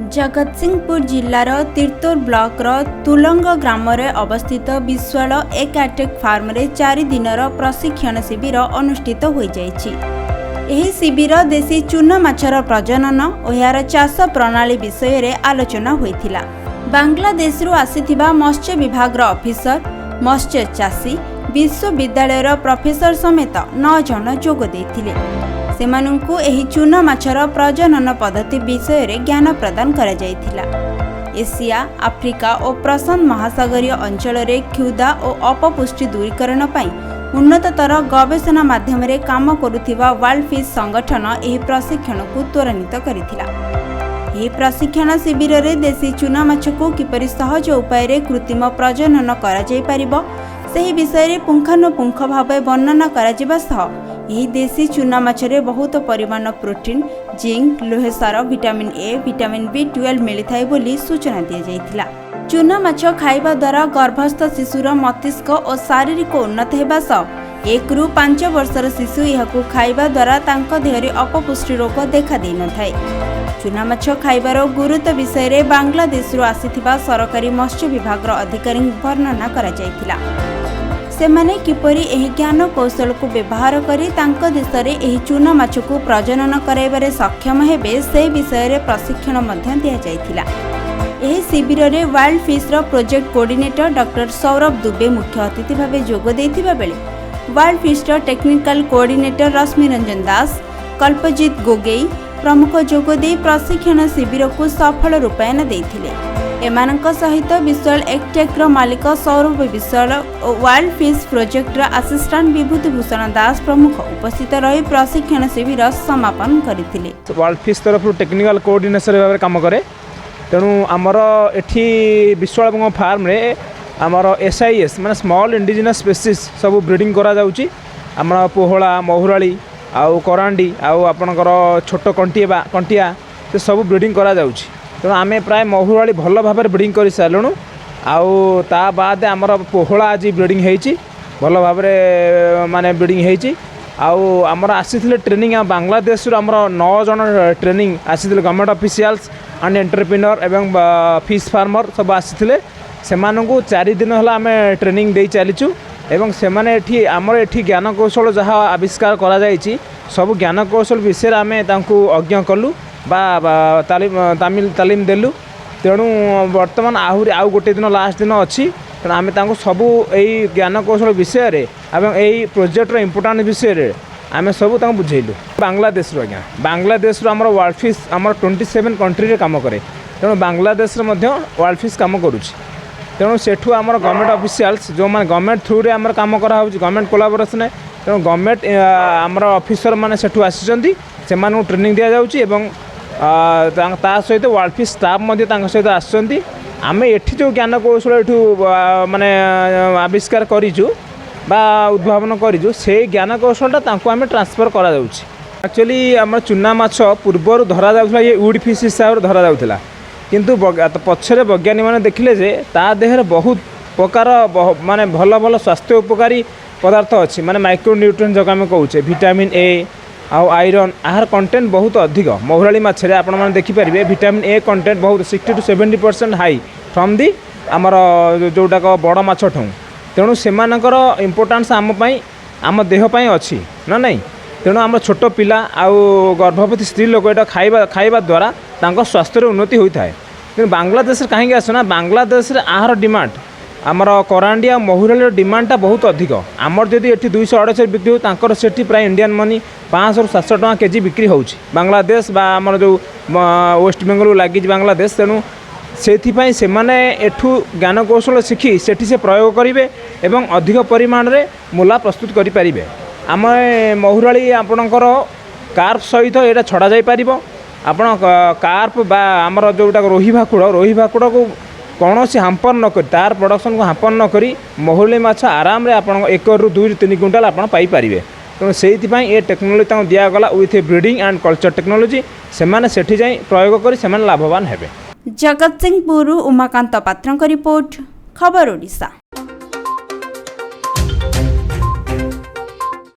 Jagatsinghpur जिलार तीर्तोर block तुलंग ग्राम अवस्थित Vishwal एकाटेक farm रे 4 दिनर प्रशिक्षण शिविर अनुष्ठित हो जाइछि। एही शिविर देशी चूना माछर प्रजनन और यार चाष प्रणाली विषय रे आलोचना होइथिला। बांग्लादेश रु आसीथिबा मत्स्य विभाग ऑफिसर, मत्स्य चाषी, विश्वविद्यालय प्रोफेसर समेत 9 जन जोग देथिले। सेमानंकु एही चूना माछर प्रजनन पद्धति विषय रे ज्ञान प्रदान करा जायथिला। एशिया, आफ्रिका और प्रशांत महासागरीय अंचल रे क्षुधा और अपपुष्टि दूरीकरण पई उन्नततर गवेषणा माध्यम रे काम करुथिबा वर्ल्ड फिश संगठन एही प्रशिक्षण को त्वरान्वित करिथिला। एही प्रशिक्षण शिविर रे देशी चूना माछ को किपरि सहज उपाय रे कृत्रिम प्रजनन करा जाय परिबो सेही विषय रे पुंखानुपुंख भावे वर्णना करा जिबा सह यही देशी चूना माछरे बहुत परिमाण प्रोटीन, जिंक, लोहसार, विटामिन ए, विटामिन B12 मिलता बोली सूचना दी जाइथिला। चूना माछ खाइबा द्वारा गर्भस्थ शिशुर मस्तिष्क और शारीरिक उन्नत हेबा सह 1 ରୁ 5 वर्षर शिशु यहाकू खाइबा द्वारा तांको देहरे अपपुष्टि रोग देखा दे न थाए। चूना माछ खाइबार गुरुत्व विषय रे बांग्लादेश रु आसीथिबा सरकारी मत्स्य विभाग अधिकारी वर्णना करा जाइथिला। सेमाने किपरि एही ज्ञान कौशल को व्यवहार करी तांको देश रे एही चूना माछ को प्रजनन कराइबारे सक्षम हेबे से विषय रे प्रशिक्षण मध्य दिया जाइथिला। एही शिविर रे wild fish roe project coordinator doctor Saurabh Dubey मुख्य अतिथि भावे जोग देथिबा बेले wild fish roe technical coordinator Rashmi Ranjan Das, Kalpajit Gogoi प्रमुख जोग दे प्रशिक्षण शिविर को सफल रूपायन देथिले। एमानक सहित विश्वाल एकटेक मालिक सौरभ विश्वाल और wild fish project assistant Vibhuti Bhushan दास प्रमुख उपस्थित रही प्रशिक्षण शिविर समापन करथिले। वाइल्ड फिश तरफ टेक्निकल कोऑर्डिनेटर भाव काम करे। तेणु आमर एठी विश्वाल फार्म रे आमर SIS माने स्मॉल इंडिजिनस स्पेसीज सब ब्रीडिंग करा जाउची। आमर पोहला, महुराली आउ करांडी आउ आपनकर छोट कंटिया से सब ब्रीडिंग करा जाउची। तेणु आम प्राय महुराली भल भाव ब्रीडिंग कर सारूँ। आउ ता बाद आमर पोहला आज ब्रीडिंग होती भल भाव माने ब्रीडिंग होती। आउ आमर आसी ट्रेनिंग बांग्लादेश आमर 9 जन ट्रेनिंग आसी गवर्नमेंट ऑफिशियल्स एंड एंटरप्रेन्योर एवं फिश फार्मर सब आसी से 4 दिन है आम ट्रेनिंग दे चलीचु। एवं से माने आमर एठी ज्ञान कौशल जहाँ आविष्कार करा जाइछि सब ज्ञान कौशल विषय आम अज्ञ कलु बा तालीम देलु। तेणु बर्तमान आहरी आउ गोटे दिन लास्ट दिन अच्छी। तेणु आम सबू यही ज्ञान कौशल विषय रे एवं यही प्रोजेक्टर इम्पोर्टाट विषय रे आम सब बुझेलु। बांग्लादेश आज्ञा बांग्लादेश आमर वर्ल्ड फिश आमर 27 कंट्री रे काम करे। तेणु बांग्लादेश वर्ल्ड फिश काम करुच्ची। तेणु सेठू आमर गवर्नमेंट ऑफिशियल्स जो माने गवर्नमेंट थ्रू रे आमर काम करा होउची गवर्नमेंट कोलाबोरेशन। तेणु गवर्नमेंट आमर ऑफिसर माने सेठू आसीचंती सेमानू ट्रेनिंग दिया जाउची एवं ता सहित वर्ल्ड फिश स्टाफ सहित आसुँच। आम एठी जो ज्ञान कौशल एठू माने आविष्कार करूँ बा उद्भावन करूँ से ज्ञान कौशलटा आम ट्रांसफर करा जाउची। एक्चुअली आम चूना माछ पूर्वर धरा जाउथला ये वुड फिश हिसाब से धरा जाउथला। किंतु पछरे वैज्ञानिक माने देखिले जे ता देहरे बहुत प्रकार माने भल भल स्वास्थ्य उपकारी पदार्थ अच्छी माने माइक्रो न्यूट्रिएंट जो आम कहूचे विटामिन ए आउ आयरन आहार कंटेंट बहुत अधिक। महुराली माछरे आपण माने देखि परिबे विटामिन ए कंटेंट बहुत 60 to 70% हाई फ्रॉम दी आमर जोटाक बड़ माछ ठूँ। तेणु सेमानकर इम्पोर्टान्स आम पई आम देह पई अच्छी ना नहीं। तेणु आम छोट पिला आउ गर्भवती स्त्री लोक एटा खाइबा द्वारा तांको स्वास्थ्य उन्नति होता है। कि बांग्लादेश कहीं आसना बांग्लादेश आहार डिमांड आमर करांडिया महुराली डिमांडटा बहुत अधिक। आमर जदि ये 268 बिक्री हो सेठी प्राय इंडियन मनी 500 ରୁ 700 टका केजी बिक्री होउची बांग्लादेश बा आमर जो वेस्ट बेंगल लगी बांग्लादेश। तेणु से माने एठू ज्ञान कौशल शिखी सेठी से प्रयोग करेंगे एवं अधिक परिमाण रे मूला प्रस्तुत करि परिबे। आम महुराली आपणकर कार्प सहित यहाँ छड़ा जाई परिबो। आपण कार्प बा आमर जोटा रोही भाकुड़ को कौन सी हाम्पर न करी तार प्रोडक्शन को हाम्पर न करी महुराली माछ आराम रे आपण 1 ରୁ 2 ରୁ 3 क्विंटाल आपण पाई पारिबे। तेणु से ये टेक्नोलोजी दिगला with breeding and culture technology से सेठी जाई प्रयोग करी से लाभवान हेबे। जगतसिंहपुर उमाकांत पात्रଙ୍କ रिपोर्ट खबर ओडिशा।